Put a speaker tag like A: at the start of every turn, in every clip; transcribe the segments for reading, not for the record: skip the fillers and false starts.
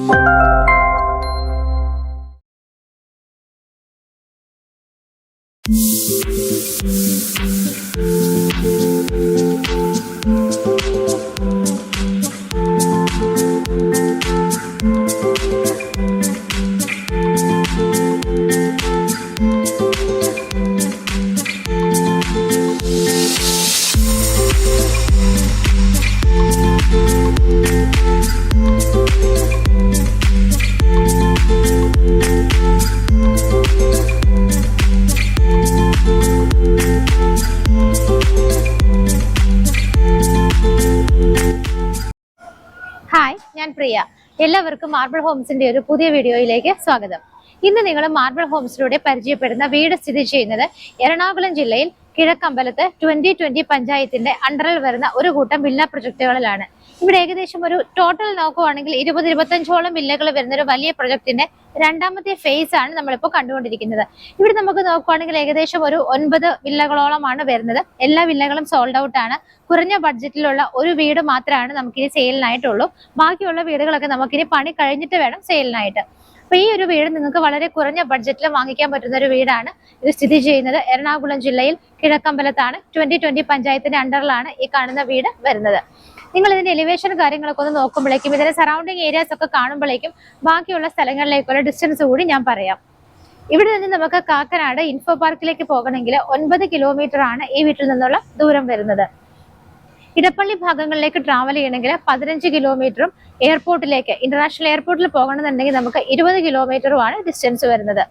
A: Hi, ഞാൻ പ്രിയ. എല്ലാവർക്കും marble ഹോംസിന്റെ ഒരു പുതിയ വീഡിയോയിലേക്ക് സ്വാഗതം. ഇന്ന് നിങ്ങൾ മാർബിൾ ഹോംസിലൂടെ പരിചയപ്പെടുന്ന വീട് സ്ഥിതി ചെയ്യുന്നത് എറണാകുളം ജില്ലയിൽ കിഴക്കമ്പലത്ത് 2020 പഞ്ചായത്തിന്റെ അണ്ടറിൽ വരുന്ന ഒരു കൂട്ടം വില്ല പ്രൊജക്ടുകളിലാണ്. ഇവിടെ ഏകദേശം ഒരു ടോട്ടൽ നോക്കുവാണെങ്കിൽ 20-25ഓളം വില്ലകൾ വരുന്ന ഒരു വലിയ പ്രൊജക്ടിന്റെ രണ്ടാമത്തെ ഫേസ് ആണ് നമ്മളിപ്പോൾ കണ്ടുകൊണ്ടിരിക്കുന്നത്. ഇവിടെ നമുക്ക് നോക്കുവാണെങ്കിൽ ഏകദേശം ഒരു 9 വില്ലകളോളമാണ് വരുന്നത്. എല്ലാ വില്ലകളും സോൾഡ് ഔട്ട് ആണ്. കുറഞ്ഞ ബഡ്ജറ്റിലുള്ള ഒരു വീട് മാത്രമാണ് നമുക്കിനി സെയിലിനായിട്ടുള്ളൂ. ബാക്കിയുള്ള വീടുകളൊക്കെ നമുക്കിനി പണി കഴിഞ്ഞിട്ട് വേണം സെയിലിനായിട്ട്. അപ്പൊ ഈ ഒരു വീട് നിങ്ങൾക്ക് വളരെ കുറഞ്ഞ ബഡ്ജറ്റിൽ വാങ്ങിക്കാൻ പറ്റുന്ന ഒരു വീടാണ്. ഇത് സ്ഥിതി ചെയ്യുന്നത് എറണാകുളം ജില്ലയിൽ കിഴക്കമ്പലത്താണ്. 2020 പഞ്ചായത്തിന്റെ അണ്ടറിലാണ് ഈ കാണുന്ന വീട് വരുന്നത്. നിങ്ങൾ ഇതിന്റെ എലിവേഷൻ കാര്യങ്ങളൊക്കെ ഒന്ന് നോക്കുമ്പോഴേക്കും ഇതിന്റെ സറൗണ്ടിങ് ഏരിയാസ് ഒക്കെ കാണുമ്പോഴേക്കും ബാക്കിയുള്ള സ്ഥലങ്ങളിലേക്കുള്ള ഡിസ്റ്റൻസ് കൂടി ഞാൻ പറയാം. ഇവിടെ നിന്ന് നമുക്ക് കാക്കനാട് ഇൻഫോ പാർക്കിലേക്ക് പോകണമെങ്കിൽ 9 കിലോമീറ്റർ ആണ് ഈ വീട്ടിൽ നിന്നുള്ള ദൂരം വരുന്നത്. ഇടപ്പള്ളി ഭാഗങ്ങളിലേക്ക് ട്രാവൽ ചെയ്യണമെങ്കിൽ 15 കിലോമീറ്ററും എയർപോർട്ടിലേക്ക് ഇന്റർനാഷണൽ എയർപോർട്ടിൽ പോകണമെന്നുണ്ടെങ്കിൽ നമുക്ക് 20 കിലോമീറ്ററുമാണ് ഡിസ്റ്റൻസ് വരുന്നത്.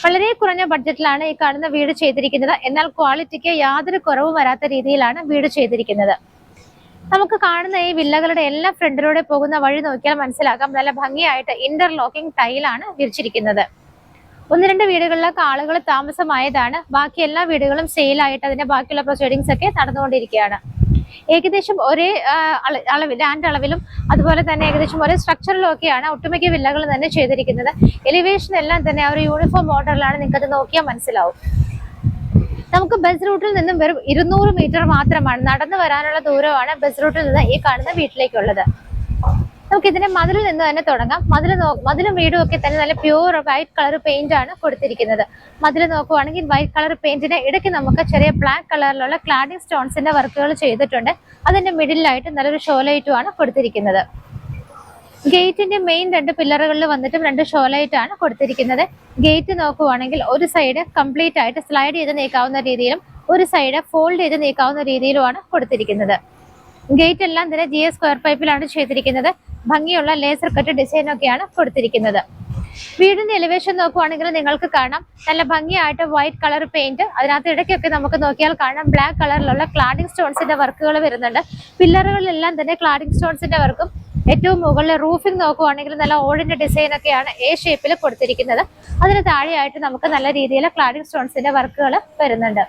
A: വളരെ കുറഞ്ഞ ബഡ്ജറ്റിലാണ് ഈ കാണുന്ന വീട് ചെയ്തിരിക്കുന്നത്. എന്നാൽ ക്വാളിറ്റിക്ക് യാതൊരു കുറവും വരാത്ത രീതിയിലാണ് വീട് ചെയ്തിരിക്കുന്നത്. നമുക്ക് കാണുന്ന ഈ വില്ലകളുടെ എല്ലാ ഫ്രണ്ടിലൂടെ പോകുന്ന വഴി നോക്കിയാൽ മനസ്സിലാക്കാം, നല്ല ഭംഗിയായിട്ട് ഇന്റർലോക്കിംഗ് ടൈലാണ് വിരിച്ചിരിക്കുന്നത്. 1-2 വീടുകളിലൊക്കെ ആളുകൾ താമസമായതാണ്. ബാക്കി എല്ലാ വീടുകളും സെയിലായിട്ട് അതിന്റെ ബാക്കിയുള്ള പ്രൊസീഡിങ്സ് ഒക്കെ നടന്നുകൊണ്ടിരിക്കുകയാണ്. ഏകദേശം ഒരേ ലാൻഡ് അളവിലും അതുപോലെ തന്നെ ഏകദേശം ഒരേ സ്ട്രക്ചറിലും ഒക്കെയാണ് ഒട്ടുമിക്ക വില്ലകൾ തന്നെ ചെയ്തിരിക്കുന്നത്. എലിവേഷൻ എല്ലാം തന്നെ ആ ഒരു യൂണിഫോം മോഡലിലാണ്. നിങ്ങൾക്ക് അത് നോക്കിയാൽ മനസ്സിലാവും. നമുക്ക് ബസ് റൂട്ടിൽ നിന്നും വെറും 200 മീറ്റർ മാത്രമാണ് നടന്നു വരാനുള്ള ദൂരമാണ് ബസ് റൂട്ടിൽ നിന്ന് ഈ കാണുന്ന വീട്ടിലേക്കുള്ളത്. നമുക്ക് ഇതിന്റെ മതിലിൽ നിന്ന് തന്നെ തുടങ്ങാം. മതിലും വീടും ഒക്കെ തന്നെ നല്ല പ്യൂർ വൈറ്റ് കളർ പെയിന്റ് ആണ് കൊടുത്തിരിക്കുന്നത്. മതിൽ നോക്കുവാണെങ്കിൽ വൈറ്റ് കളർ പെയിന്റിന് ഇടയ്ക്ക് നമുക്ക് ചെറിയ ബ്ലാക്ക് കളറിലുള്ള ക്ലാഡിംഗ് സ്റ്റോൺസിന്റെ വർക്കുകൾ ചെയ്തിട്ടുണ്ട്. അതിന്റെ മിഡിലായിട്ട് നല്ലൊരു ഷോലൈറ്റും ആണ് കൊടുത്തിരിക്കുന്നത്. ഗേറ്റിന്റെ മെയിൻ 2 പില്ലറുകളിൽ വന്നിട്ടും 2 ഷോലൈറ്റ് ആണ് കൊടുത്തിരിക്കുന്നത്. ഗേറ്റ് നോക്കുവാണെങ്കിൽ ഒരു സൈഡ് കംപ്ലീറ്റ് ആയിട്ട് സ്ലൈഡ് ചെയ്ത് നീക്കാവുന്ന രീതിയിലും ഒരു സൈഡ് ഫോൾഡ് ചെയ്ത് നീക്കാവുന്ന രീതിയിലുമാണ് കൊടുത്തിരിക്കുന്നത്. ഗേറ്റ് എല്ലാം തന്നെ GS സ്ക്വയർ പൈപ്പിലാണ് ചെയ്തിരിക്കുന്നത്. ഭംഗിയുള്ള ലേസർ കട്ട് ഡിസൈൻ ഒക്കെയാണ് കൊടുത്തിരിക്കുന്നത്. വീടിന്റെ എലിവേഷൻ നോക്കുവാണെങ്കിൽ നിങ്ങൾക്ക് കാണാം നല്ല ഭംഗിയായിട്ട് വൈറ്റ് കളർ പെയിന്റ്. അതിനകത്ത് ഇടയ്ക്കൊക്കെ നമുക്ക് നോക്കിയാൽ കാണാം ബ്ലാക്ക് കളറിലുള്ള ക്ലാഡിംഗ് സ്റ്റോൺസിന്റെ വർക്കുകൾ വരുന്നുണ്ട്. പില്ലറുകളിലെല്ലാം തന്നെ ക്ലാഡിംഗ് സ്റ്റോൺസിന്റെ വർക്കും ഏറ്റവും മുകളിൽ റൂഫിംഗ് നോക്കുവാണെങ്കിൽ നല്ല ഓടിന്റെ ഡിസൈൻ ഒക്കെയാണ് ഷേപ്പിൽ കൊടുത്തിരിക്കുന്നത്. അതിന് താഴെയായിട്ട് നമുക്ക് നല്ല രീതിയിൽ ക്ലാഡിംഗ് സ്റ്റോൺസിന്റെ വർക്കുകൾ വരുന്നുണ്ട്.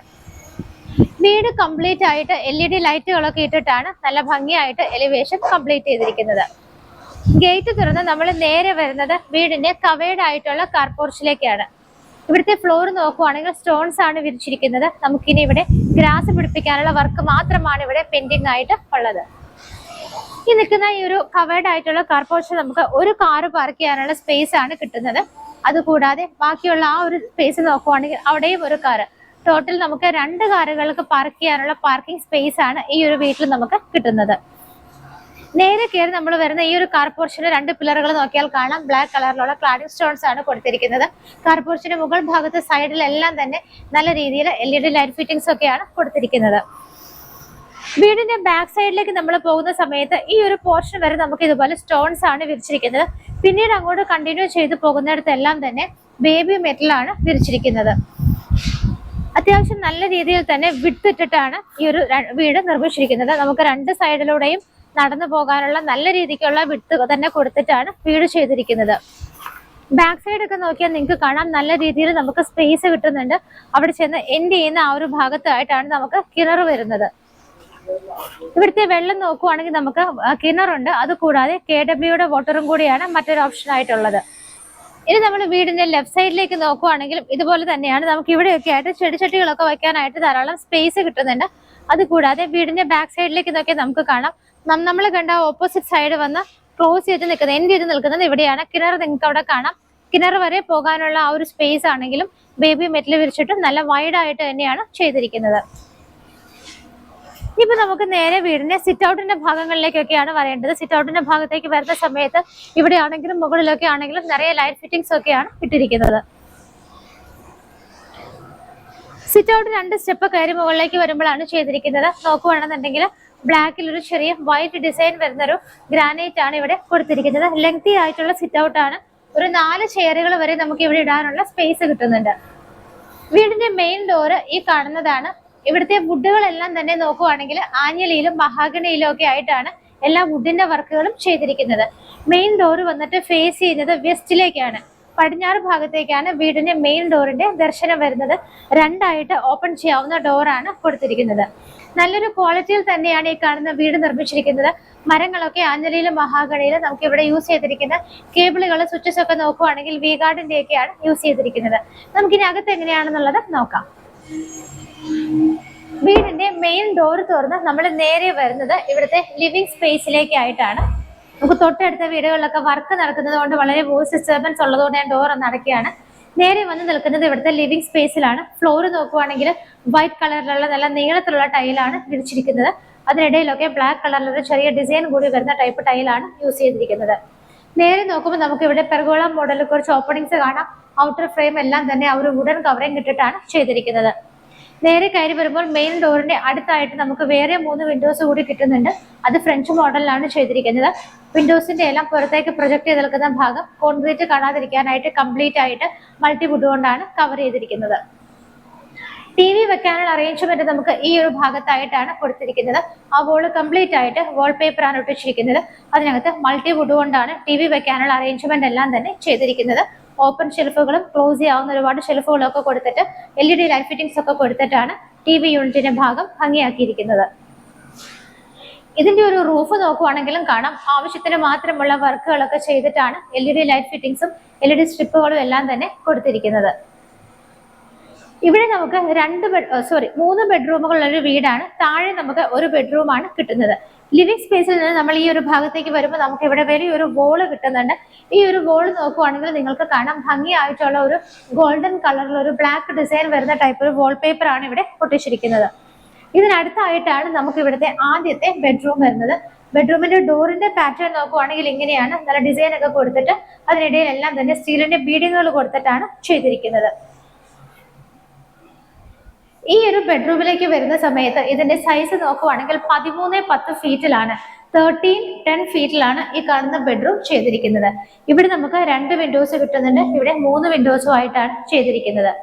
A: വീട് കംപ്ലീറ്റ് ആയിട്ട് LED ലൈറ്റുകളൊക്കെ ഇട്ടിട്ടാണ് നല്ല ഭംഗിയായിട്ട് എലിവേഷൻ കംപ്ലീറ്റ് ചെയ്തിരിക്കുന്നത്. ഗേറ്റ് തുറന്ന് നമ്മൾ നേരെ വരുന്നത് വീടിന്റെ കവേർഡ് ആയിട്ടുള്ള കാർ പോർച്ചിലേക്കാണ്. ഇവിടുത്തെ ഫ്ലോർ നോക്കുവാണെങ്കിൽ സ്റ്റോൺസ് ആണ് വിരിച്ചിരിക്കുന്നത്. നമുക്കിനി ഇവിടെ ഗ്രാസ് പിടിപ്പിക്കാനുള്ള വർക്ക് മാത്രമാണ് ഇവിടെ പെൻഡിങ് ആയിട്ട് ഉള്ളത്. ഈ നിൽക്കുന്ന ഈ ഒരു കവേർഡ് ആയിട്ടുള്ള കാർ പോർച്ചിൽ നമുക്ക് ഒരു കാറ് പാർക്ക് ചെയ്യാനുള്ള സ്പേസ് ആണ് കിട്ടുന്നത്. അതുകൂടാതെ ബാക്കിയുള്ള ആ ഒരു സ്പേസ് നോക്കുവാണെങ്കിൽ അവിടെയും ഒരു കാറ്. ടോട്ടൽ നമുക്ക് 2 കാറുകൾക്ക് പാർക്ക് ചെയ്യാനുള്ള പാർക്കിംഗ് സ്പേസ് ആണ് ഈ ഒരു വീട്ടിൽ നമുക്ക് കിട്ടുന്നത്. നേരെ കയറി നമ്മൾ വരുന്ന ഈ ഒരു കാർ പോർച്ചിന്റെ 2 പില്ലറുകൾ നോക്കിയാൽ കാണാം ബ്ലാക്ക് കളറിലുള്ള ക്ലാഡിംഗ് സ്റ്റോൺസ് ആണ് കൊടുത്തിരിക്കുന്നത്. കാർ പോർച്ചിന്റെ മുകൾ ഭാഗത്ത് സൈഡിലെല്ലാം തന്നെ നല്ല രീതിയിൽ LED ലൈറ്റ് ഫിറ്റിംഗ്സ് ഒക്കെയാണ് കൊടുത്തിരിക്കുന്നത്. വീടിന്റെ ബാക്ക് സൈഡിലേക്ക് നമ്മൾ പോകുന്ന സമയത്ത് ഈ ഒരു പോർഷൻ വരെ നമുക്ക് ഇതുപോലെ സ്റ്റോൺസ് ആണ് വിരിച്ചിരിക്കുന്നത്. പിന്നീട് അങ്ങോട്ട് കണ്ടിന്യൂ ചെയ്ത് പോകുന്നിടത്തെല്ലാം തന്നെ ബേബി മെറ്റലാണ് വിരിച്ചിരിക്കുന്നത്. അത്യാവശ്യം നല്ല രീതിയിൽ തന്നെ വിഡ്ത് ഇട്ടിട്ടാണ് ഈ ഒരു വീട് നിർമ്മിച്ചിരിക്കുന്നത്. നമുക്ക് 2 സൈഡിലൂടെയും നടന്നു പോകാനുള്ള നല്ല രീതിക്കുള്ള വിഡ്ത് തന്നെ കൊടുത്തിട്ടാണ് വീട് ചെയ്തിരിക്കുന്നത്. ബാക്ക് സൈഡ് ഒക്കെ നോക്കിയാൽ നിങ്ങൾക്ക് കാണാം നല്ല രീതിയിൽ നമുക്ക് സ്പേസ് കിട്ടുന്നുണ്ട്. അവിടെ ചെന്ന് എൻഡ് ചെയ്യുന്ന ആ ഒരു ഭാഗത്തായിട്ടാണ് നമുക്ക് കിണർ വരുന്നത്. ഇവിടുത്തെ വെള്ളം നോക്കുവാണെങ്കിൽ നമുക്ക് കിണറുണ്ട്. അതുകൂടാതെ KWയുടെ വാട്ടറും കൂടിയാണ് മറ്റൊരു ഓപ്ഷൻ ആയിട്ടുള്ളത്. ഇനി നമ്മൾ വീടിന്റെ ലെഫ്റ്റ് സൈഡിലേക്ക് നോക്കുവാണെങ്കിലും ഇതുപോലെ തന്നെയാണ്. നമുക്ക് ഇവിടെയൊക്കെ ആയിട്ട് ചെടിച്ചട്ടികളൊക്കെ വയ്ക്കാനായിട്ട് ധാരാളം സ്പേസ് കിട്ടുന്നുണ്ട്. അതുകൂടാതെ വീടിന്റെ ബാക്ക് സൈഡിലേക്ക് നോക്കിയാൽ നമുക്ക് കാണാം നമ്മൾ കണ്ട ഓപ്പോസിറ്റ് സൈഡ് വന്ന ക്ലോസ് ചെയ്ത് നിൽക്കുന്നത്, എൻഡ് ചെയ്ത് നിൽക്കുന്നത് ഇവിടെയാണ്. കിണർ നിങ്ങൾക്ക് അവിടെ കാണാം. കിണർ വരെ പോകാനുള്ള ആ ഒരു സ്പേസ് ആണെങ്കിലും ബേബി മെറ്റൽ വിരിച്ചിട്ടും നല്ല വൈഡ് ആയിട്ട് തന്നെയാണ് ചെയ്തിരിക്കുന്നത്. ഇനിയിപ്പോ നമുക്ക് നേരെ വീടിന്റെ സിറ്റ് ഔട്ടിന്റെ ഭാഗങ്ങളിലേക്കൊക്കെയാണ് വരേണ്ടത്. സിറ്റ് ഔട്ടിന്റെ ഭാഗത്തേക്ക് വരുന്ന സമയത്ത് ഇവിടെ ആണെങ്കിലും മുകളിലൊക്കെ ആണെങ്കിലും നിറയെ ലൈറ്റ് ഫിറ്റിംഗ്സ് ഒക്കെയാണ് ഇട്ടിരിക്കുന്നത്. സിറ്റ് ഔട്ട് 2 സ്റ്റെപ്പ് കയറി മുകളിലേക്ക് വരുമ്പോഴാണ് ചെയ്തിരിക്കുന്നത്. നോക്കുവാണെന്നുണ്ടെങ്കിൽ ബ്ലാക്കിൽ ഒരു ചെറിയ വൈറ്റ് ഡിസൈൻ വരുന്നൊരു ഗ്രാനൈറ്റ് ആണ് ഇവിടെ കൊടുത്തിരിക്കുന്നത്. ലെങ്തി ആയിട്ടുള്ള സിറ്റ് ഔട്ട് ആണ്. ഒരു 4 ചെയറുകൾ വരെ നമുക്ക് ഇവിടെ ഇടാനുള്ള സ്പേസ് കിട്ടുന്നുണ്ട്. വീടിന്റെ മെയിൻ ഡോറ് ഈ കാണുന്നതാണ്. ഇവിടുത്തെ വുഡുകളെല്ലാം തന്നെ നോക്കുവാണെങ്കിൽ ആഞ്ഞലിയിലും മഹാഗണിയിലും ഒക്കെ ആയിട്ടാണ് എല്ലാ വുഡിന്റെ വർക്കുകളും ചെയ്തിരിക്കുന്നത്. മെയിൻ ഡോറ് വന്നിട്ട് ഫേസ് ചെയ്യുന്നത് വെസ്റ്റിലേക്കാണ്, പടിഞ്ഞാറ് ഭാഗത്തേക്കാണ് വീടിന്റെ മെയിൻ ഡോറിന്റെ ദർശനം വരുന്നത്. 2 ഓപ്പൺ ചെയ്യാവുന്ന ഡോറാണ് കൊടുത്തിരിക്കുന്നത്. നല്ലൊരു ക്വാളിറ്റിയിൽ തന്നെയാണ് ഈ കാണുന്ന വീട് നിർമ്മിച്ചിരിക്കുന്നത്. മരങ്ങളൊക്കെ ആഞ്ഞലിയിലും മഹാഗണിയിലും നമുക്ക് ഇവിടെ യൂസ് ചെയ്തിരിക്കുന്ന കേബിളുകൾ, സ്വിച്ചസ് ഒക്കെ നോക്കുവാണെങ്കിൽ വി ഗാർഡിന്റെ ഒക്കെയാണ് യൂസ് ചെയ്തിരിക്കുന്നത്. നമുക്കിനി അകത്ത് എങ്ങനെയാണെന്നുള്ളത് നോക്കാം. വീടിന്റെ മെയിൻ ഡോർ തുറന്ന് നമ്മൾ നേരെ വരുന്നത് ഇവിടുത്തെ ലിവിംഗ് സ്പേസിലേക്കായിട്ടാണ്. നമുക്ക് തൊട്ടടുത്ത വീടുകളിലൊക്കെ വർക്ക് നടക്കുന്നത് കൊണ്ട് വളരെ വോയിസ് ഡിസ്റ്റർബൻസ് ഉള്ളതുകൊണ്ട് ഞാൻ ഡോർ ഒന്ന് അടയ്ക്കുകയാണ്. നേരെ വന്ന് നിൽക്കുന്നത് ഇവിടുത്തെ ലിവിംഗ് സ്പേസിലാണ്. ഫ്ലോർ നോക്കുവാണെങ്കിൽ വൈറ്റ് കളറിലുള്ള നല്ല നീളത്തിലുള്ള ടൈലാണ് വിരിച്ചിരിക്കുന്നത്. അതിനിടയിലൊക്കെ ബ്ലാക്ക് കളറിലൊരു ചെറിയ ഡിസൈൻ കൂടി വരുന്ന ടൈപ്പ് ടൈലാണ് യൂസ് ചെയ്തിരിക്കുന്നത്. നേരെ നോക്കുമ്പോൾ നമുക്ക് ഇവിടെ പെർഗോള മോഡലിൽ കുറച്ച് ഓപ്പണിങ്സ് കാണാം. ഔട്ടർ ഫ്രെയിം എല്ലാം തന്നെ ആ ഒരു വുഡൻ കവറിങ് ഇട്ടിട്ടാണ് ചെയ്തിരിക്കുന്നത്. നേരെ കയറി വരുമ്പോൾ മെയിൻ ഡോറിന്റെ അടുത്തായിട്ട് നമുക്ക് വേറെ 3 വിൻഡോസ് കൂടി കിട്ടുന്നുണ്ട്. അത് ഫ്രഞ്ച് മോഡലിലാണ് ചെയ്തിരിക്കുന്നത്. വിൻഡോസിന്റെ എല്ലാം പുറത്തേക്ക് പ്രൊജക്ട് ചെയ്ത് നിൽക്കുന്ന ഭാഗം കോൺക്രീറ്റ് കാണാതിരിക്കാനായിട്ട് കംപ്ലീറ്റ് ആയിട്ട് മൾട്ടിവുഡ് കൊണ്ടാണ് കവർ ചെയ്തിരിക്കുന്നത്. TV വെക്കാനുള്ള അറേഞ്ച്മെന്റ് നമുക്ക് ഈ ഒരു ഭാഗത്തായിട്ടാണ് കൊടുത്തിരിക്കുന്നത്. ആ വോള് കംപ്ലീറ്റ് ആയിട്ട് വാൾപേപ്പർ ആണ് ഒട്ടിച്ചിരിക്കുന്നത്. അതിനകത്ത് മൾട്ടിവുഡ് കൊണ്ടാണ് TV വെക്കാനുള്ള അറേഞ്ച്മെന്റ് എല്ലാം തന്നെ ചെയ്തിരിക്കുന്നത്. ഓപ്പൺ ഷെൽഫുകളും ക്ലോസ് ചെയ്യാവുന്ന ഒരുപാട് ഷെൽഫുകളും ഒക്കെ കൊടുത്തിട്ട് LED ലൈറ്റ് ഫിറ്റിംഗ്സ് ഒക്കെ കൊടുത്തിട്ടാണ് TV യൂണിറ്റിന്റെ ഭാഗം ഭംഗിയാക്കിയിരിക്കുന്നത്. ഇതിന്റെ ഒരു റൂഫ് നോക്കുവാണെങ്കിലും കാണാം ആവശ്യത്തിന് മാത്രമുള്ള വർക്കുകളൊക്കെ ചെയ്തിട്ടാണ് LED ലൈറ്റ് ഫിറ്റിംഗ്സും LED സ്ട്രിപ്പുകളും എല്ലാം തന്നെ കൊടുത്തിരിക്കുന്നത്. ഇവിടെ നമുക്ക് 3 ബെഡ്റൂമുകളുള്ള ഒരു വീടാണ്. താഴെ നമുക്ക് ഒരു ബെഡ്റൂമാണ് കിട്ടുന്നത്. ലിവിംഗ് സ്പേസിൽ നിന്ന് നമ്മൾ ഈ ഒരു ഭാഗത്തേക്ക് വരുമ്പോൾ നമുക്ക് ഇവിടെ വലിയൊരു വോള് കിട്ടുന്നുണ്ട്. ഈ ഒരു വോള് നോക്കുവാണെങ്കിൽ നിങ്ങൾക്ക് കാണാം ഭംഗിയായിട്ടുള്ള ഒരു ഗോൾഡൻ കളറിൽ ഒരു ബ്ലാക്ക് ഡിസൈൻ വരുന്ന ടൈപ്പ് ഒരു വാൾപേപ്പർ ആണ് ഇവിടെ ഒട്ടിച്ചിരിക്കുന്നത്. ഇതിനടുത്തായിട്ടാണ് നമുക്ക് ഇവിടുത്തെ ആദ്യത്തെ ബെഡ്റൂം വരുന്നത്. ബെഡ്റൂമിന്റെ ഡോറിന്റെ പാറ്റേൺ നോക്കുവാണെങ്കിൽ ഇങ്ങനെയാണ്. നല്ല ഡിസൈൻ ഒക്കെ കൊടുത്തിട്ട് അതിനിടയിൽ എല്ലാം തന്നെ സ്റ്റീലിന്റെ ബീഡിങ്ങുകൾ കൊടുത്തിട്ടാണ് ചെയ്തിരിക്കുന്നത്. ഈ ഒരു ബെഡ്റൂമിലേക്ക് വരുന്ന സമയത്ത് ഇതിന്റെ സൈസ് നോക്കുവാണെങ്കിൽ 13-10 ഫീറ്റിലാണ്, 13-10 ഫീറ്റിലാണ് ഈ കാണുന്ന ബെഡ്റൂം ചെയ്തിരിക്കുന്നത്. ഇവിടെ നമുക്ക് 2 വിൻഡോസ് കിട്ടുന്നുണ്ട്. ഇവിടെ 3 വിൻഡോസും ആയിട്ടാണ് ചെയ്തിരിക്കുന്നത്.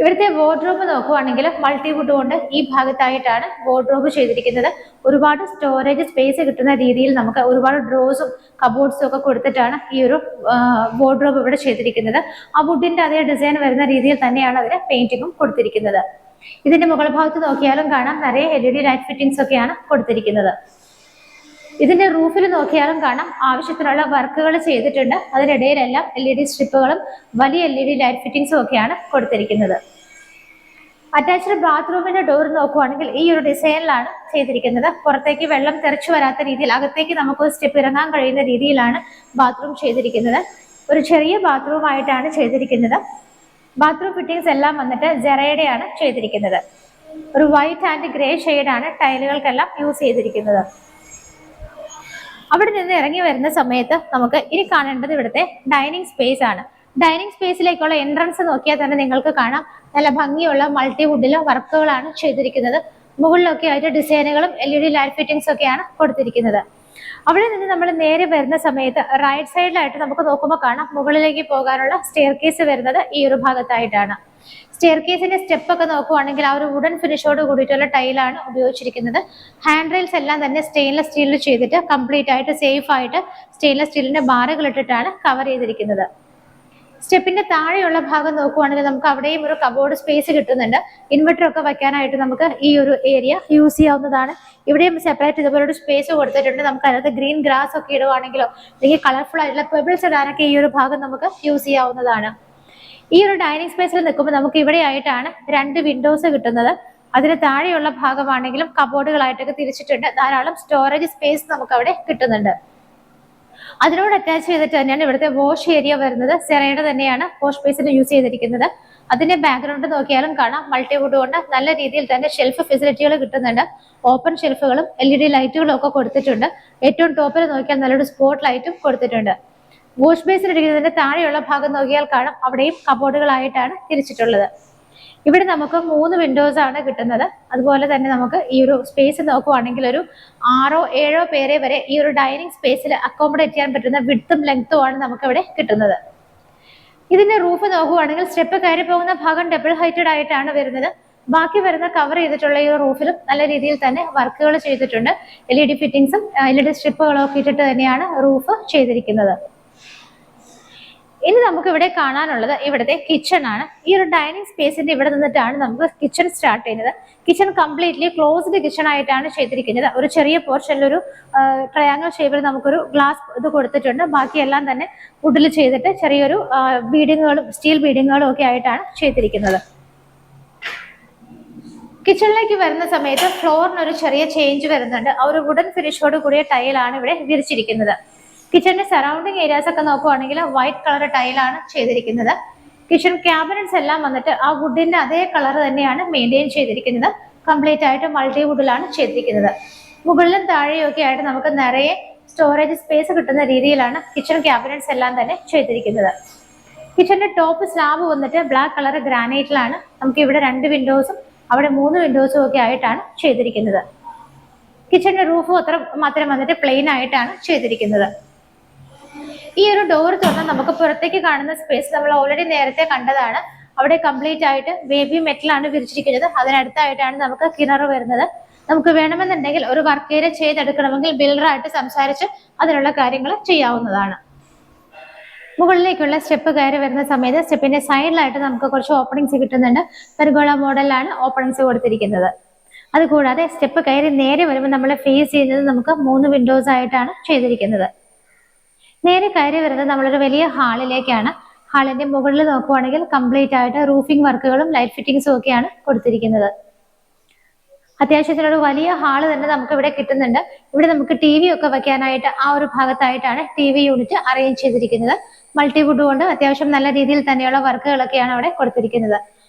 A: ഇവിടുത്തെ വാർഡ്രോബ് നോക്കുവാണെങ്കിൽ മൾട്ടിവുഡ് കൊണ്ട് ഈ ഭാഗത്തായിട്ടാണ് വാർഡ്രോബ് ചെയ്തിരിക്കുന്നത്. ഒരുപാട് സ്റ്റോറേജ് സ്പേസ് കിട്ടുന്ന രീതിയിൽ നമുക്ക് ഒരുപാട് ഡ്രോസും കബോർഡ്സും ഒക്കെ കൊടുത്തിട്ടാണ് ഈ ഒരു വാർഡ്രോബ് ഇവിടെ ചെയ്തിരിക്കുന്നത്. ആ വുഡിന്റെ അതേ ഡിസൈൻ വരുന്ന രീതിയിൽ തന്നെയാണ് അതിന് പെയിന്റിങ്ങും കൊടുത്തിരിക്കുന്നത്. ഇതിന്റെ മുകൾ ഭാഗത്ത് നോക്കിയാലും കാണാം നിറയെ LED ലൈറ്റ് ഫിറ്റിംഗ്സ് ഒക്കെയാണ് കൊടുത്തിരിക്കുന്നത്. ഇതിന്റെ റൂഫിൽ നോക്കിയാലും കാണാം ആവശ്യത്തിനുള്ള വർക്കുകൾ ചെയ്തിട്ടുണ്ട്. അതിനിടയിലെല്ലാം LED സ്ട്രിപ്പുകളും വലിയ LED ലൈറ്റ് ഫിറ്റിംഗ്സും ഒക്കെയാണ് കൊടുത്തിരിക്കുന്നത്. അറ്റാച്ച്ഡ് ബാത്റൂമിന്റെ ഡോർ നോക്കുവാണെങ്കിൽ ഈ ഒരു ഡിസൈനിലാണ് ചെയ്തിരിക്കുന്നത്. പുറത്തേക്ക് വെള്ളം തെറിച്ചു വരാത്ത രീതിയിൽ അകത്തേക്ക് നമുക്ക് ഒരു സ്റ്റെപ്പ് ഇറങ്ങാൻ കഴിയുന്ന രീതിയിലാണ് ബാത്റൂം ചെയ്തിരിക്കുന്നത്. ഒരു ചെറിയ ബാത്റൂം ആയിട്ടാണ് ചെയ്തിരിക്കുന്നത്. ബാത്റൂം ഫിറ്റിംഗ്സ് എല്ലാം വന്നിട്ട് ജെറയുടെയാണ് ചെയ്തിരിക്കുന്നത്. ഒരു വൈറ്റ് ആൻഡ് ഗ്രേ ഷെയ്ഡാണ് ടൈലുകൾക്കെല്ലാം യൂസ് ചെയ്തിരിക്കുന്നത്. അവിടെ നിന്ന് ഇറങ്ങി വരുന്ന സമയത്ത് നമുക്ക് ഇനി കാണേണ്ടത് ഇവിടുത്തെ ഡൈനിങ് സ്പേസ് ആണ്. ഡൈനിങ് സ്പേസിലേക്കുള്ള എൻട്രൻസ് നോക്കിയാൽ തന്നെ നിങ്ങൾക്ക് കാണാം നല്ല ഭംഗിയുള്ള മൾട്ടിവുഡിലെ വർക്കുകളാണ് ചെയ്തിരിക്കുന്നത്. മുകളിലൊക്കെ ആയിട്ട് ഡിസൈനുകളും LED ലൈറ്റ് ഫിറ്റിംഗ്സ് ഒക്കെയാണ് കൊടുത്തിരിക്കുന്നത്. അവിടെ നിന്ന് നമ്മൾ നേരെ വരുന്ന സമയത്ത് റൈറ്റ് സൈഡിലായിട്ട് നമുക്ക് നോക്കുമ്പോൾ കാണാം മുകളിലേക്ക് പോകാനുള്ള സ്റ്റെയർ കേസ് വരുന്നത് ഈ ഒരു ഭാഗത്തായിട്ടാണ്. സ്റ്റെയർ കേസിന്റെ സ്റ്റെപ്പ് ഒക്കെ നോക്കുവാണെങ്കിൽ ആ ഒരു വുഡൻ ഫിനിഷോട് കൂടിയിട്ടുള്ള ടൈലാണ് ഉപയോഗിച്ചിരിക്കുന്നത്. ഹാൻഡ് റെയിൽസ് എല്ലാം തന്നെ സ്റ്റെയിൻലെസ് സ്റ്റീലിൽ ചെയ്തിട്ട് കംപ്ലീറ്റ് ആയിട്ട് സേഫ് ആയിട്ട് സ്റ്റെയിൻലെസ് സ്റ്റീലിന്റെ ബാറുകൾ ഇട്ടിട്ടാണ് കവർ ചെയ്തിരിക്കുന്നത്. സ്റ്റെപ്പിന്റെ താഴെയുള്ള ഭാഗം നോക്കുവാണെങ്കിൽ നമുക്ക് അവിടെയും ഒരു കബോർഡ് സ്പേസ് കിട്ടുന്നുണ്ട്. ഇൻവെർട്ടർ ഒക്കെ വെക്കാനായിട്ട് നമുക്ക് ഈ ഒരു ഏരിയ യൂസ് ചെയ്യാവുന്നതാണ്. ഇവിടെയും സെപ്പറേറ്റ് ഇതുപോലെ ഒരു സ്പേസ് കൊടുത്തിട്ടുണ്ട്. നമുക്ക് അതിനകത്ത് ഗ്രീൻ ഗ്രാസ് ഒക്കെ ഇടുവാണെങ്കിലോ അല്ലെങ്കിൽ കളർഫുൾ ആയിട്ടുള്ള പെബിൾസ് ഇടാനൊക്കെ ഈ ഒരു ഭാഗം നമുക്ക് യൂസ് ചെയ്യാവുന്നതാണ്. ഈ ഒരു ഡൈനിങ് സ്പേസിൽ നിൽക്കുമ്പോൾ നമുക്ക് ഇവിടെ ആയിട്ടാണ് 2 വിൻഡോസ് കിട്ടുന്നത്. അതിന് താഴെയുള്ള ഭാഗമാണെങ്കിലും കബോർഡുകളായിട്ടൊക്കെ തിരിച്ചിട്ടുണ്ട്. ധാരാളം സ്റ്റോറേജ് സ്പേസ് നമുക്ക് അവിടെ കിട്ടുന്നുണ്ട്. അതിനോട് അറ്റാച്ച് ചെയ്തിട്ട് തന്നെയാണ് ഇവിടുത്തെ വാഷ് ഏരിയ വരുന്നത്. സെറയുടെ തന്നെയാണ് വാഷ് ബേസിൽ യൂസ് ചെയ്തിരിക്കുന്നത്. അതിന്റെ ബാക്ക്ഗ്രൗണ്ട് നോക്കിയാലും കാണാം മൾട്ടിവുഡ് കൊണ്ട് നല്ല രീതിയിൽ തന്നെ ഷെൽഫ് ഫെസിലിറ്റികൾ കിട്ടുന്നുണ്ട്. ഓപ്പൺ ഷെൽഫുകളും LED ലൈറ്റുകളും ഒക്കെ കൊടുത്തിട്ടുണ്ട്. ഏറ്റവും ടോപ്പിൽ നോക്കിയാൽ നല്ലൊരു സ്പോട്ട് ലൈറ്റും കൊടുത്തിട്ടുണ്ട്. വാഷ് ബേസിൽ ഇരിക്കുന്നതിന്റെ താഴെയുള്ള ഭാഗം നോക്കിയാൽ കാണാം അവിടെയും കബോർഡുകളായിട്ടാണ് തിരിച്ചിട്ടുള്ളത്. ഇവിടെ നമുക്ക് 3 വിൻഡോസ് ആണ് കിട്ടുന്നത്. അതുപോലെ തന്നെ നമുക്ക് ഈ ഒരു സ്പേസ് നോക്കുവാണെങ്കിൽ ഒരു 6-7 പേരെ വരെ ഈ ഒരു ഡൈനിങ് സ്പേസിൽ അക്കോമഡേറ്റ് ചെയ്യാൻ പറ്റുന്ന വിഡ്ത്തും ലെങ്ത്തും ആണ് നമുക്ക് ഇവിടെ കിട്ടുന്നത്. ഇതിന്റെ റൂഫ് നോക്കുവാണെങ്കിൽ സ്റ്റെപ്പ് കയറി പോകുന്ന ഭാഗം ഡബിൾ ഹൈറ്റഡ് ആയിട്ടാണ് വരുന്നത്. ബാക്കി വരുന്ന കവർ ചെയ്തിട്ടുള്ള ഈ റൂഫിലും നല്ല രീതിയിൽ തന്നെ വർക്കുകൾ ചെയ്തിട്ടുണ്ട്. LED ഫിറ്റിംഗ്സും LED സ്ട്രിപ്പുകളും ഒക്കെ ഇട്ടിട്ട് തന്നെയാണ് റൂഫ് ചെയ്തിരിക്കുന്നത്. ഇനി നമുക്ക് ഇവിടെ കാണാനുള്ളത് ഇവിടുത്തെ കിച്ചൺ ആണ്. ഈ ഒരു ഡൈനിങ് സ്പേസിന്റെ ഇവിടെ നിന്നിട്ടാണ് നമുക്ക് കിച്ചൺ സ്റ്റാർട്ട് ചെയ്യുന്നത്. കിച്ചൺ കംപ്ലീറ്റ്ലി ക്ലോസ്ഡ് കിച്ചൺ ആയിട്ടാണ് ചെയ്തിരിക്കുന്നത്. ഒരു ചെറിയ പോർഷനിൽ ഒരു ട്രയാങ്കിൾ ഷേപ്പിൽ നമുക്കൊരു ഗ്ലാസ് ഇത് കൊടുത്തിട്ടുണ്ട്. ബാക്കിയെല്ലാം തന്നെ വുഡിൽ ചെയ്തിട്ട് ചെറിയൊരു ബീഡിങ്ങുകളും സ്റ്റീൽ ബീഡിങ്ങുകളും ഒക്കെ ആയിട്ടാണ് ചെയ്തിരിക്കുന്നത്. കിച്ചണിലേക്ക് വരുന്ന സമയത്ത് ഫ്ലോറിനൊരു ചെറിയ ചേഞ്ച് വരുന്നുണ്ട്. ആ ഒരു വുഡൻ ഫിനിഷോട് കൂടിയ ടൈലാണ് ഇവിടെ വിരിച്ചിരിക്കുന്നത്. കിച്ചണിന്റെ സറൗണ്ടിങ് ഏരിയാസ് ഒക്കെ നോക്കുവാണെങ്കിൽ വൈറ്റ് കളർ ടൈലാണ് ചെയ്തിരിക്കുന്നത്. കിച്ചൺ ക്യാബിനറ്റ്സ് എല്ലാം വന്നിട്ട് ആ വുഡിന്റെ അതേ കളർ തന്നെയാണ് മെയിൻറ്റെയിൻ ചെയ്തിരിക്കുന്നത്. കംപ്ലീറ്റ് ആയിട്ട് മൾട്ടി വുഡിലാണ് ചെയ്തിരിക്കുന്നത്. മുകളിലും താഴെയും ഒക്കെ ആയിട്ട് നമുക്ക് നിറയെ സ്റ്റോറേജ് സ്പേസ് കിട്ടുന്ന രീതിയിലാണ് കിച്ചൺ ക്യാബിനറ്റ്സ് എല്ലാം തന്നെ ചെയ്തിരിക്കുന്നത്. കിച്ചണിന്റെ ടോപ്പ് സ്ലാബ് വന്നിട്ട് ബ്ലാക്ക് കളർ ഗ്രാനൈറ്റിലാണ്. നമുക്ക് ഇവിടെ 2 വിൻഡോസും അവിടെ 3 വിൻഡോസും ഒക്കെ ആയിട്ടാണ് ചെയ്തിരിക്കുന്നത്. കിച്ചണിന്റെ റൂഫ് മാത്രം വന്നിട്ട് പ്ലെയിൻ ആയിട്ടാണ് ചെയ്തിരിക്കുന്നത്. ഈ ഒരു ഡോർ തുറന്നാൽ നമുക്ക് പുറത്തേക്ക് കാണുന്ന സ്പേസ് നമ്മൾ ഓൾറെഡി നേരത്തെ കണ്ടതാണ്. അവിടെ കംപ്ലീറ്റ് ആയിട്ട് ബേബി മെറ്റലാണ് വിരിച്ചിരിക്കുന്നത്. അതിനടുത്തായിട്ടാണ് നമുക്ക് കിണർ വരുന്നത്. നമുക്ക് വേണമെന്നുണ്ടെങ്കിൽ ഒരു വർക്ക് ഏരിയ ചെയ്തെടുക്കണമെങ്കിൽ ബിൽഡറായിട്ട് സംസാരിച്ച് അതിനുള്ള കാര്യങ്ങൾ ചെയ്യാവുന്നതാണ്. മുകളിലേക്കുള്ള സ്റ്റെപ്പ് കയറി വരുന്ന സമയത്ത് സ്റ്റെപ്പിന്റെ സൈഡിലായിട്ട് നമുക്ക് കുറച്ച് ഓപ്പണിങ്സ് കിട്ടുന്നുണ്ട്. പെർഗോള മോഡലാണ് ഓപ്പണിങ്സ് കൊടുത്തിരിക്കുന്നത്. അതുകൂടാതെ സ്റ്റെപ്പ് കയറി നേരെ വരുമ്പോൾ നമ്മൾ ഫേസ് ചെയ്യുന്നത് നമുക്ക് 3 വിൻഡോസ് ആയിട്ടാണ് ചെയ്തിരിക്കുന്നത്. നേരെ കയറി വരുന്നത് നമ്മളൊരു വലിയ ഹാളിലേക്കാണ്. ഹാളിന്റെ മുകളിൽ നോക്കുവാണെങ്കിൽ കംപ്ലീറ്റ് ആയിട്ട് റൂഫിംഗ് വർക്കുകളും ലൈറ്റ് ഫിറ്റിംഗ്സും ഒക്കെയാണ് കൊടുത്തിരിക്കുന്നത്. അത്യാവശ്യത്തിനൊരു വലിയ ഹാള് തന്നെ നമുക്ക് ഇവിടെ കിട്ടുന്നുണ്ട്. ഇവിടെ നമുക്ക് TV ഒക്കെ വെക്കാനായിട്ട് ആ ഒരു ഭാഗത്തായിട്ടാണ് TV യൂണിറ്റ് അറേഞ്ച് ചെയ്തിരിക്കുന്നത്. മൾട്ടിവുഡ് കൊണ്ട് അത്യാവശ്യം നല്ല രീതിയിൽ തന്നെയുള്ള വർക്കുകളൊക്കെയാണ് അവിടെ കൊടുത്തിരിക്കുന്നത്.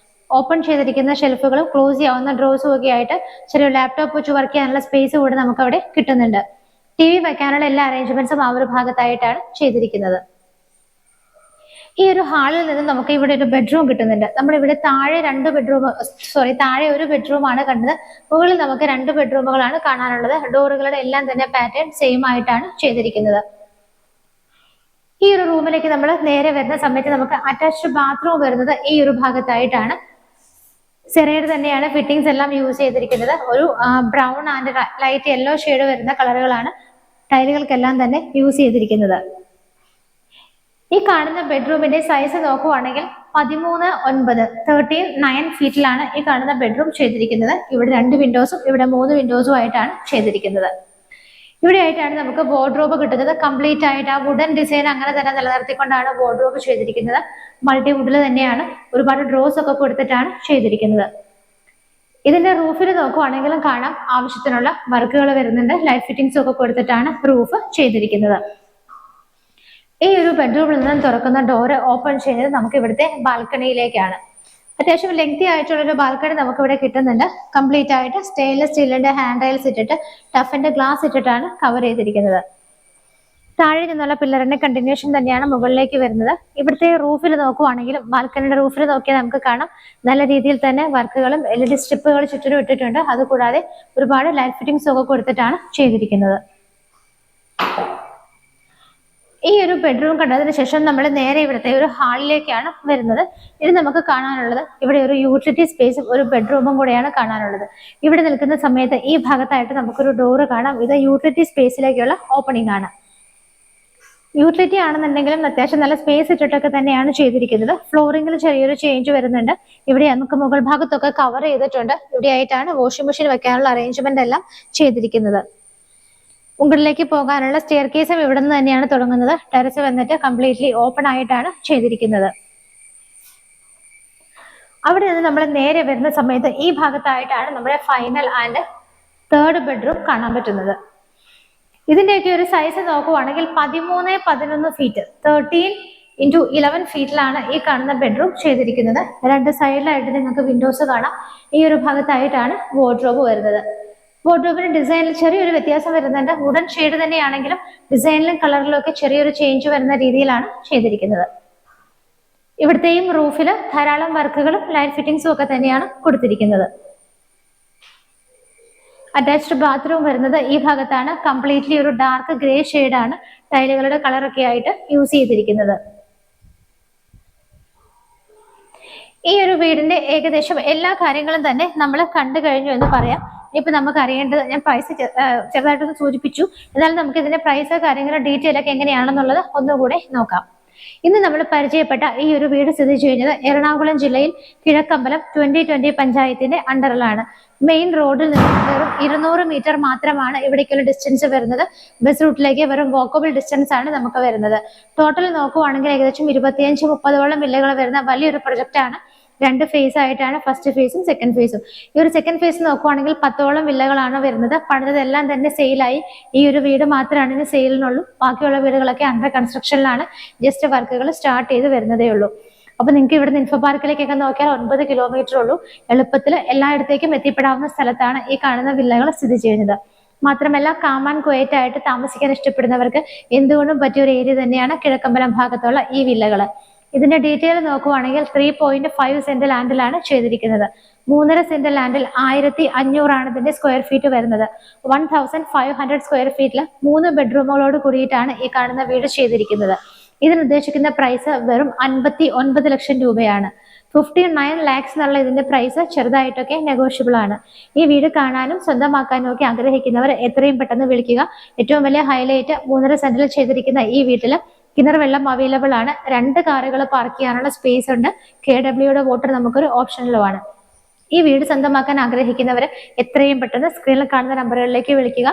A: ഓപ്പൺ ചെയ്തിരിക്കുന്ന ഷെൽഫുകളും ക്ലോസ് ചെയ്യാവുന്ന ഡ്രോസും ഒക്കെ ആയിട്ട് ചെറിയ ലാപ്ടോപ്പ് വെച്ച് വർക്ക് ചെയ്യാനുള്ള സ്പേസ് കൂടെ നമുക്ക് അവിടെ കിട്ടുന്നുണ്ട്. TV വെക്കാനുള്ള എല്ലാ അറേഞ്ച്മെന്റ്സും ആ ഒരു ഭാഗത്തായിട്ടാണ് ചെയ്തിരിക്കുന്നത്. ഈ ഒരു ഹാളിൽ നിന്ന് നമുക്ക് ഇവിടെ ഒരു ബെഡ്റൂം കിട്ടുന്നുണ്ട്. നമ്മളിവിടെ താഴെ ഒരു ബെഡ്റൂം ആണ് കണ്ടത്. മുകളിൽ നമുക്ക് 2 ബെഡ്റൂമുകളാണ് കാണാനുള്ളത്. ഡോറുകളുടെ എല്ലാം തന്നെ പാറ്റേൺ സെയിം ആയിട്ടാണ് ചെയ്തിരിക്കുന്നത്. ഈ ഒരു റൂമിലേക്ക് നമ്മൾ നേരെ വരുന്ന സമയത്ത് നമുക്ക് അറ്റാച്ച്ഡ് ബാത്റൂം വരുന്നത് ഈ ഒരു ഭാഗത്തായിട്ടാണ്. സെറയുടെ തന്നെയാണ് ഫിറ്റിംഗ്സ് എല്ലാം യൂസ് ചെയ്തിരിക്കുന്നത്. ഒരു brown and light yellow shade വരുന്ന കളറുകളാണ് ടൈലുകൾക്കെല്ലാം തന്നെ യൂസ് ചെയ്തിരിക്കുന്നത്. ഈ കാണുന്ന ബെഡ്റൂമിന്റെ സൈസ് നോക്കുവാണെങ്കിൽ 13-9 ഫീറ്റിലാണ് ഈ കാണുന്ന ബെഡ്റൂം ചെയ്തിരിക്കുന്നത്. ഇവിടെ 2 വിൻഡോസും ഇവിടെ 3 വിൻഡോസും ആയിട്ടാണ് ചെയ്തിരിക്കുന്നത്. ഇവിടെ ആയിട്ടാണ് നമുക്ക് വാർഡ്രോബ് കിട്ടുന്നത്. കംപ്ലീറ്റ് ആയിട്ട് ആ വുഡൻ ഡിസൈൻ അങ്ങനെ തന്നെ നിലനിർത്തിക്കൊണ്ടാണ് വാർഡ്രോബ് ചെയ്തിരിക്കുന്നത്. മൾട്ടി വുഡിൽ തന്നെയാണ് ഒരുപാട് ഡ്രോസ് ഒക്കെ കൊടുത്തിട്ടാണ് ചെയ്തിരിക്കുന്നത്. ഇതിന്റെ റൂഫിൽ നോക്കുവാണെങ്കിലും കാണാം ആവശ്യത്തിനുള്ള വർക്കുകൾ വരുന്നുണ്ട്. ലൈറ്റ് ഫിറ്റിംഗ്സ് ഒക്കെ കൊടുത്തിട്ടാണ് റൂഫ് ചെയ്തിരിക്കുന്നത്. ഈ ഒരു ബെഡ്റൂമിൽ നിന്നും തുറക്കുന്ന ഡോറ് ഓപ്പൺ ചെയ്യുന്നത് നമുക്ക് ഇവിടുത്തെ ബാൽക്കണിയിലേക്കാണ്. അത്യാവശ്യം ലെങ്തി ആയിട്ടുള്ളൊരു ബാൽക്കണി നമുക്ക് ഇവിടെ കിട്ടുന്നുണ്ട്. കംപ്ലീറ്റ് ആയിട്ട് സ്റ്റെയിൻലെസ് സ്റ്റീലിന്റെ ഹാൻഡ് റെയിൽസ് ഇട്ടിട്ട് ടഫിന്റെ ഗ്ലാസ് ഇട്ടിട്ടാണ് കവർ ചെയ്തിരിക്കുന്നത്. താഴെ നിന്നുള്ള പില്ലറിന്റെ കണ്ടിന്യൂഷൻ തന്നെയാണ് മുകളിലേക്ക് വരുന്നത്. ഇവിടുത്തെ റൂഫിൽ നോക്കുവാണെങ്കിലും ബാൽക്കണിയുടെ റൂഫിൽ നോക്കിയാൽ നമുക്ക് കാണാം നല്ല രീതിയിൽ തന്നെ വർക്കുകളും LED സ്ട്രിപ്പുകൾ ചുറ്റിനും ഇട്ടിട്ടുണ്ട്. അതുകൂടാതെ ഒരുപാട് ലൈറ്റ് ഫിറ്റിംഗ്സ് ഒക്കെ കൊടുത്തിട്ടാണ് ചെയ്തിരിക്കുന്നത്. ഈ ഒരു ബെഡ്റൂം കണ്ടതിന് ശേഷം നമ്മൾ നേരെ ഇവിടുത്തെ ഒരു ഹാളിലേക്കാണ് വരുന്നത്. ഇത് നമുക്ക് കാണാനുള്ളത് ഇവിടെ ഒരു യൂട്ടിലിറ്റി സ്പേസും ഒരു ബെഡ്റൂമും കൂടെയാണ് കാണാനുള്ളത്. ഇവിടെ നിൽക്കുന്ന സമയത്ത് ഈ ഭാഗത്തായിട്ട് നമുക്കൊരു ഡോറ് കാണാം. ഇത് യൂട്ടിലിറ്റി സ്പേസിലേക്കുള്ള ഓപ്പണിംഗ് ആണ്. യൂട്ടിലിറ്റി ആണെന്നുണ്ടെങ്കിലും അത്യാവശ്യം നല്ല സ്പേസ് ഇട്ടിട്ടൊക്കെ തന്നെയാണ് ചെയ്തിരിക്കുന്നത്. ഫ്ലോറിംഗിൽ ചെറിയൊരു ചേഞ്ച് വരുന്നുണ്ട്. ഇവിടെ നമുക്ക് മുകൾ ഭാഗത്തൊക്കെ കവർ ചെയ്തിട്ടുണ്ട്. ഇവിടെ ആയിട്ടാണ് വാഷിംഗ് മെഷീൻ വെക്കാനുള്ള അറേഞ്ച്മെന്റ് എല്ലാം ചെയ്തിരിക്കുന്നത്. മുകളിലേക്ക് പോകാനുള്ള സ്റ്റെയർ കേസും ഇവിടെ നിന്ന് തന്നെയാണ് തുടങ്ങുന്നത്. ടെറസ് വന്നിട്ട് കംപ്ലീറ്റ്ലി ഓപ്പൺ ആയിട്ടാണ് ചെയ്തിരിക്കുന്നത്. അവിടെ നിന്ന് നമ്മൾ നേരെ വരുന്ന സമയത്ത് ഈ ഭാഗത്തായിട്ടാണ് നമ്മുടെ ഫൈനൽ ആൻഡ് തേർഡ് ബെഡ്റൂം കാണാൻ പറ്റുന്നത്. ഇതിന്റെയൊക്കെ ഒരു സൈസ് നോക്കുവാണെങ്കിൽ 13-11 ഫീറ്റ് 13x11 ഫീറ്റിലാണ് ഈ കാണുന്ന ബെഡ്റൂം ചെയ്തിരിക്കുന്നത്. രണ്ട് സൈഡിലായിട്ട് നിങ്ങൾക്ക് വിൻഡോസ് കാണാം. ഈ ഒരു ഭാഗത്തായിട്ടാണ് വാർഡ്രോബ് വരുന്നത്. വാർഡ്രോബിന് ഡിസൈനിൽ ചെറിയൊരു വ്യത്യാസം വരുന്നുണ്ട്. വുഡൻ ഷെയ്ഡ് തന്നെയാണെങ്കിലും ഡിസൈനിലും കളറിലും ഒക്കെ ചെറിയൊരു ചേഞ്ച് വരുന്ന രീതിയിലാണ് ചെയ്തിരിക്കുന്നത്. ഇവിടുത്തെയും റൂഫിൽ ധാരാളം വർക്കുകളും ലൈറ്റ് ഫിറ്റിംഗ്സും ഒക്കെ തന്നെയാണ് കൊടുത്തിരിക്കുന്നത്. അറ്റാച്ച്ഡ് ബാത്റൂം വരുന്നത് ഈ ഭാഗത്താണ്. കംപ്ലീറ്റ്ലി ഒരു ഡാർക്ക് ഗ്രേ ഷെയ്ഡാണ് ടൈലുകളുടെ കളറൊക്കെ ആയിട്ട് യൂസ് ചെയ്തിരിക്കുന്നത്. ഈ ഒരു വീടിന്റെ ഏകദേശം എല്ലാ കാര്യങ്ങളും തന്നെ നമ്മൾ കണ്ടു കഴിഞ്ഞു എന്ന് പറയാം. ഇപ്പൊ നമുക്ക് അറിയേണ്ടത്, ഞാൻ പ്രൈസ് ചെറുതായിട്ടൊന്ന് സൂചിപ്പിച്ചു, എന്നാലും നമുക്ക് ഇതിന്റെ പ്രൈസ് കാര്യങ്ങളും ഡീറ്റെയിൽ ഒക്കെ എങ്ങനെയാണെന്നുള്ളത് ഒന്നുകൂടെ നോക്കാം. ഇന്ന് നമ്മൾ പരിചയപ്പെട്ട ഈ ഒരു വീട് സ്ഥിതി ചെയ്യുന്നത് എറണാകുളം ജില്ലയിൽ കിഴക്കമ്പലം 2020 പഞ്ചായത്തിന്റെ അണ്ടറിലാണ്. മെയിൻ റോഡിൽ നിന്ന് വെറും 200 മീറ്റർ മാത്രമാണ് ഇവിടേക്കുള്ള ഡിസ്റ്റൻസ് വരുന്നത്. ബസ് റൂട്ടിലേക്ക് വെറും വോക്കബിൾ ഡിസ്റ്റൻസ് ആണ് നമുക്ക് വരുന്നത്. ടോട്ടൽ നോക്കുവാണെങ്കിൽ ഏകദേശം 25-30ഓളം വില്ലകൾ വരുന്ന വലിയൊരു പ്രൊജക്റ്റ് ആണ്. രണ്ട് ഫേസ് ആയിട്ടാണ്, ഫസ്റ്റ് ഫേസും സെക്കൻഡ് ഫേസും. ഈ ഒരു സെക്കൻഡ് ഫേസ് നോക്കുവാണെങ്കിൽ 10ഓളം വില്ലകളാണ് വരുന്നത്. പണിതെല്ലാം തന്നെ സെയിലായി. ഈ ഒരു വീട് മാത്രമാണ് ഇനി സെയിലിനുള്ളൂ. ബാക്കിയുള്ള വീടുകളൊക്കെ അണ്ടർ കൺസ്ട്രക്ഷനിലാണ്. ജസ്റ്റ് വർക്കുകൾ സ്റ്റാർട്ട് ചെയ്ത് വരുന്നതേ ഉള്ളൂ. അപ്പൊ നിങ്ങൾക്ക് ഇവിടുന്ന് ഇൻഫോ പാർക്കിലേക്കൊക്കെ നോക്കിയാൽ 9 കിലോമീറ്റർ ഉള്ളൂ. എളുപ്പത്തിൽ എല്ലായിടത്തേക്കും എത്തിപ്പെടാവുന്ന സ്ഥലത്താണ് ഈ കാണുന്ന വില്ലകൾ സ്ഥിതി ചെയ്യുന്നത്. മാത്രമല്ല കാം ആൻഡ് ക്വയറ്റ് ആയിട്ട് താമസിക്കാൻ ഇഷ്ടപ്പെടുന്നവർക്ക് എന്തുകൊണ്ടും പറ്റിയ ഒരു ഏരിയ തന്നെയാണ് കിഴക്കമ്പലം ഭാഗത്തുള്ള ഈ വില്ലകൾ. ഇതിന്റെ ഡീറ്റെയിൽ നോക്കുവാണെങ്കിൽ 3.5 സെന്റ് ലാൻഡിലാണ് ചെയ്തിരിക്കുന്നത്. 3.5 സെന്റ് ലാൻഡിൽ 1500 ആണ് ഇതിന്റെ സ്ക്വയർ ഫീറ്റ് വരുന്നത്. 1500 സ്ക്വയർ ഫീറ്റിൽ 3 ബെഡ്റൂമുകളോട് കൂടിയിട്ടാണ് ഈ കാണുന്ന വീട് ചെയ്തിരിക്കുന്നത്. ഇതിന് ഉദ്ദേശിക്കുന്ന പ്രൈസ് വെറും 59 ലക്ഷം രൂപയാണ്. 59 lakhs എന്നുള്ള ഇതിന്റെ പ്രൈസ് ചെറുതായിട്ടൊക്കെ നെഗോഷ്യബിൾ ആണ്. ഈ വീട് കാണാനും സ്വന്തമാക്കാനും ഒക്കെ ആഗ്രഹിക്കുന്നവർ എത്രയും പെട്ടെന്ന് വിളിക്കുക. ഏറ്റവും വലിയ ഹൈലൈറ്റ് 3.5 സെന്റിൽ ചെയ്തിരിക്കുന്ന ഈ വീട്ടിൽ കിണർ വെള്ളം അവൈലബിൾ ആണ്. 2 കാറുകൾ പാർക്ക് ചെയ്യാനുള്ള സ്പേസ് ഉണ്ട്. KWയുടെ വാട്ടർ നമുക്കൊരു ഓപ്ഷനിലുമാണ്. ഈ വീട് സ്വന്തമാക്കാൻ ആഗ്രഹിക്കുന്നവർ എത്രയും പെട്ടെന്ന് സ്ക്രീനിൽ കാണുന്ന നമ്പറുകളിലേക്ക് വിളിക്കുക.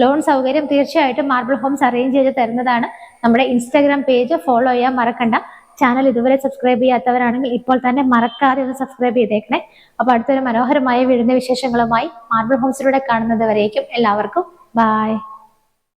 A: ലോൺ സൗകര്യം തീർച്ചയായിട്ടും മാർബിൾ ഹോംസ് അറേഞ്ച് ചെയ്ത് തരുന്നതാണ്. നമ്മുടെ ഇൻസ്റ്റാഗ്രാം പേജ് ഫോളോ ചെയ്യാൻ മറക്കണ്ട. ചാനൽ ഇതുവരെ സബ്സ്ക്രൈബ് ചെയ്യാത്തവരാണെങ്കിൽ ഇപ്പോൾ തന്നെ മറക്കാതെ ഒന്ന് സബ്സ്ക്രൈബ് ചെയ്തേക്കണേ. അപ്പൊ അടുത്തൊരു മനോഹരമായ വീടിന്റെ വിശേഷങ്ങളുമായി മാർബിൾ ഹോംസിലൂടെ കാണുന്നത് വരേക്കും എല്ലാവർക്കും ബൈ.